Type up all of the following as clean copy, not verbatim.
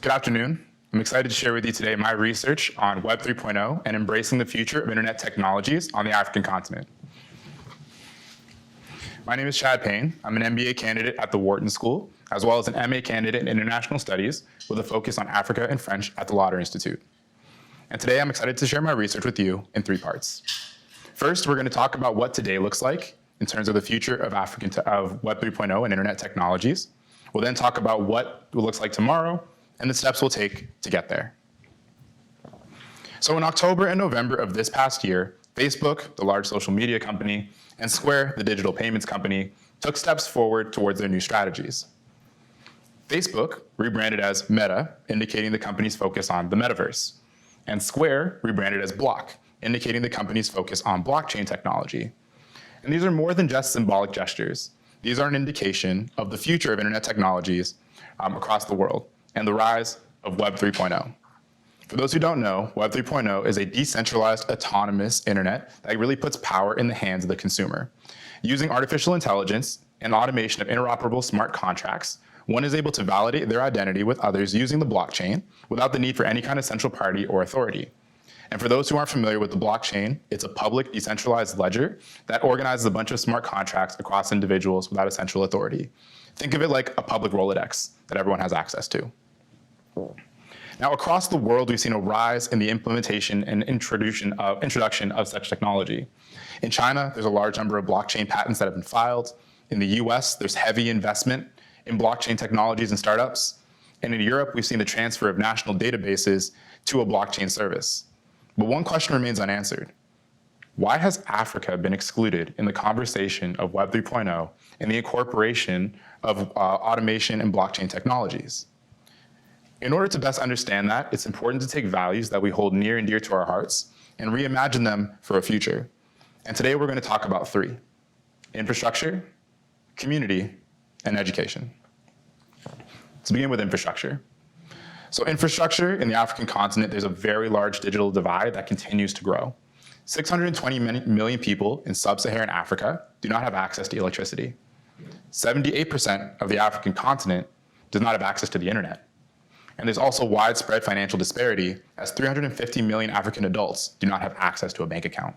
Good afternoon. I'm excited to share with you today my research on Web 3.0 and embracing the future of internet technologies on the African continent. My name is Chad Payne. I'm an MBA candidate at the Wharton School, as well as an MA candidate in International Studies with a focus on Africa and French at the Lauder Institute. And today I'm excited to share my research with you in 3 parts. First, we're going to talk about what today looks like in terms of the future of Web 3.0 and internet technologies. We'll then talk about what it looks like tomorrow and the steps we'll take to get there. So in October and November of this past year, Facebook, the large social media company, and Square, the digital payments company, took steps forward towards their new strategies. Facebook rebranded as Meta, indicating the company's focus on the metaverse, and Square rebranded as Block, indicating the company's focus on blockchain technology. And these are more than just symbolic gestures. These are an indication of the future of internet technologies across the world and the rise of Web 3.0. For those who don't know, Web 3.0 is a decentralized, autonomous internet that really puts power in the hands of the consumer. Using artificial intelligence and automation of interoperable smart contracts, one is able to validate their identity with others using the blockchain without the need for any kind of central party or authority. And for those who aren't familiar with the blockchain, it's a public decentralized ledger that organizes a bunch of smart contracts across individuals without a central authority. Think of it like a public Rolodex that everyone has access to. Now, across the world, we've seen a rise in the implementation and introduction of such technology. In China, there's a large number of blockchain patents that have been filed. In the US, there's heavy investment in blockchain technologies and startups. And in Europe, we've seen the transfer of national databases to a blockchain service. But one question remains unanswered. Why has Africa been excluded in the conversation of Web 3.0 and the incorporation of automation and blockchain technologies? In order to best understand that, it's important to take values that we hold near and dear to our hearts and reimagine them for a future. And today we're going to talk about 3: infrastructure, community, and education. Let's begin with infrastructure. So infrastructure in the African continent, there's a very large digital divide that continues to grow. 620 million people in sub-Saharan Africa do not have access to electricity. 78% of the African continent does not have access to the internet. And there's also widespread financial disparity, as 350 million African adults do not have access to a bank account.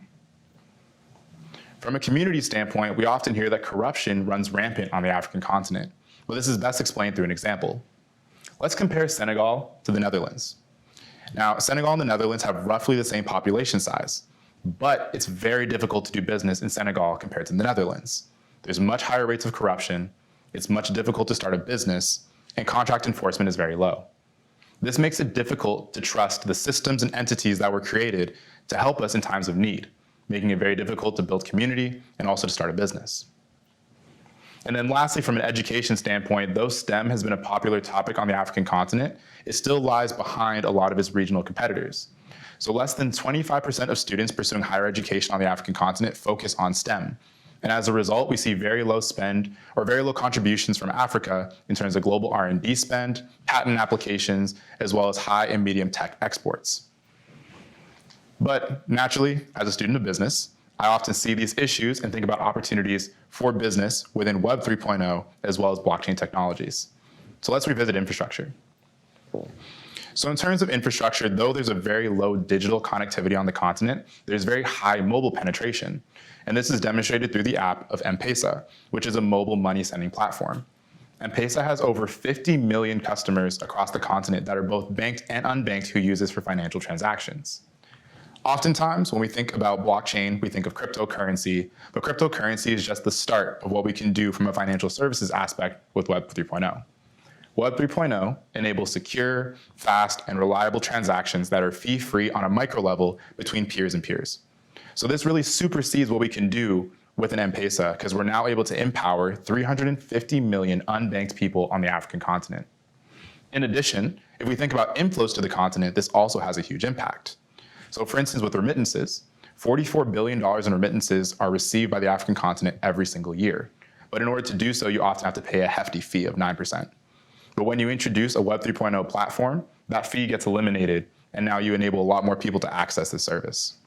From a community standpoint, we often hear that corruption runs rampant on the African continent, but this is best explained through an example. Let's compare Senegal to the Netherlands. Now, Senegal and the Netherlands have roughly the same population size, but it's very difficult to do business in Senegal compared to the Netherlands. There's much higher rates of corruption, it's much difficult to start a business, and contract enforcement is very low. This makes it difficult to trust the systems and entities that were created to help us in times of need, making it very difficult to build community and also to start a business. And then lastly, from an education standpoint, though STEM has been a popular topic on the African continent, it still lies behind a lot of its regional competitors. So less than 25% of students pursuing higher education on the African continent focus on STEM. And as a result, we see very low spend or very low contributions from Africa in terms of global R&D spend, patent applications, as well as high and medium tech exports. But naturally, as a student of business, I often see these issues and think about opportunities for business within Web 3.0 as well as blockchain technologies. So let's revisit infrastructure. So in terms of infrastructure, though there's a very low digital connectivity on the continent, there's very high mobile penetration. And this is demonstrated through the app of M-Pesa, which is a mobile money sending platform. M-Pesa has over 50 million customers across the continent that are both banked and unbanked who use this for financial transactions. Oftentimes, when we think about blockchain, we think of cryptocurrency, but cryptocurrency is just the start of what we can do from a financial services aspect with Web 3.0. Web 3.0 enables secure, fast, and reliable transactions that are fee-free on a micro level between peers and peers. So this really supersedes what we can do with an M-Pesa, because we're now able to empower 350 million unbanked people on the African continent. In addition, if we think about inflows to the continent, this also has a huge impact. So for instance, with remittances, $44 billion in remittances are received by the African continent every single year. But in order to do so, you often have to pay a hefty fee of 9%. But when you introduce a Web 3.0 platform, that fee gets eliminated, and now you enable a lot more people to access this service.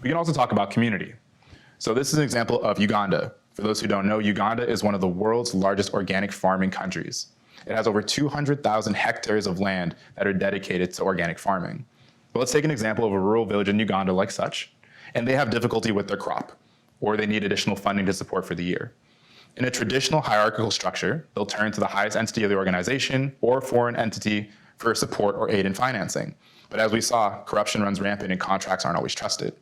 We can also talk about community. So this is an example of Uganda. For those who don't know, Uganda is one of the world's largest organic farming countries. It has over 200,000 hectares of land that are dedicated to organic farming. But let's take an example of a rural village in Uganda like such, and they have difficulty with their crop, or they need additional funding to support for the year. In a traditional hierarchical structure, they'll turn to the highest entity of the organization or foreign entity for support or aid in financing. But as we saw, corruption runs rampant and contracts aren't always trusted.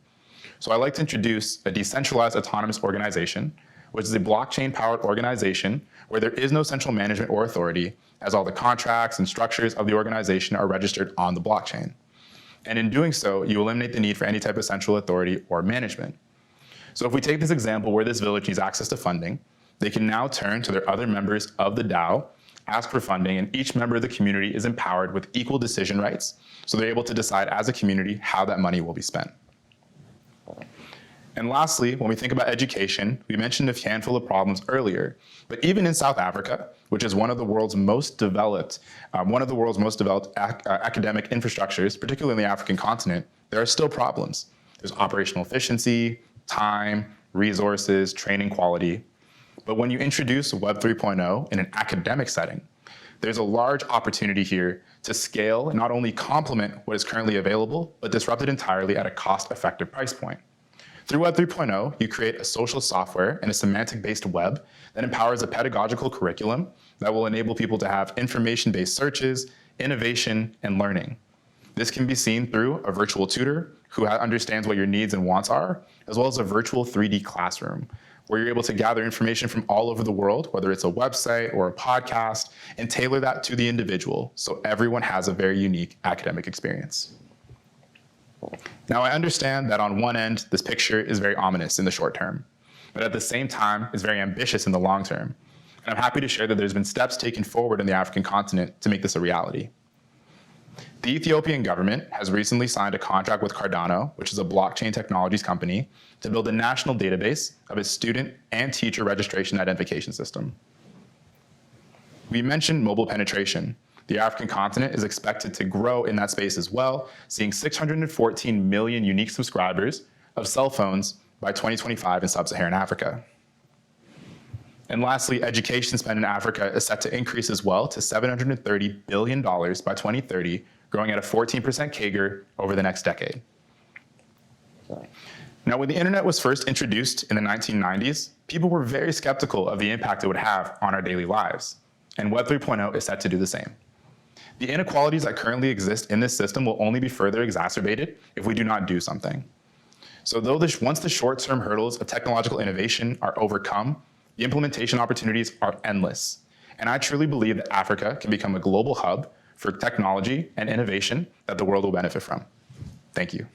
So I'd like to introduce a decentralized autonomous organization, which is a blockchain-powered organization where there is no central management or authority, as all the contracts and structures of the organization are registered on the blockchain. And in doing so, you eliminate the need for any type of central authority or management. So if we take this example where this village needs access to funding, they can now turn to their other members of the DAO, ask for funding, and each member of the community is empowered with equal decision rights, so they're able to decide as a community how that money will be spent. And lastly, when we think about education, we mentioned a handful of problems earlier, but even in South Africa, which is one of the world's most developed academic infrastructures, particularly in the African continent, there are still problems. There's operational efficiency, time, resources, training quality. But when you introduce Web 3.0 in an academic setting, there's a large opportunity here to scale and not only complement what is currently available, but disrupt it entirely at a cost-effective price point. Through Web 3.0, you create a social software and a semantic-based web that empowers a pedagogical curriculum that will enable people to have information-based searches, innovation, and learning. This can be seen through a virtual tutor who understands what your needs and wants are, as well as a virtual 3D classroom, where you're able to gather information from all over the world, whether it's a website or a podcast, and tailor that to the individual so everyone has a very unique academic experience. Now, I understand that on one end, this picture is very ominous in the short term, but at the same time, it's very ambitious in the long term. And I'm happy to share that there's been steps taken forward in the African continent to make this a reality. The Ethiopian government has recently signed a contract with Cardano, which is a blockchain technologies company, to build a national database of its student and teacher registration identification system. We mentioned mobile penetration. The African continent is expected to grow in that space as well, seeing 614 million unique subscribers of cell phones by 2025 in sub-Saharan Africa. And lastly, education spend in Africa is set to increase as well to $730 billion by 2030, growing at a 14% CAGR over the next decade. Now, when the internet was first introduced in the 1990s, people were very skeptical of the impact it would have on our daily lives. And Web 3.0 is set to do the same. The inequalities that currently exist in this system will only be further exacerbated if we do not do something. So once the short-term hurdles of technological innovation are overcome, the implementation opportunities are endless. And I truly believe that Africa can become a global hub for technology and innovation that the world will benefit from. Thank you.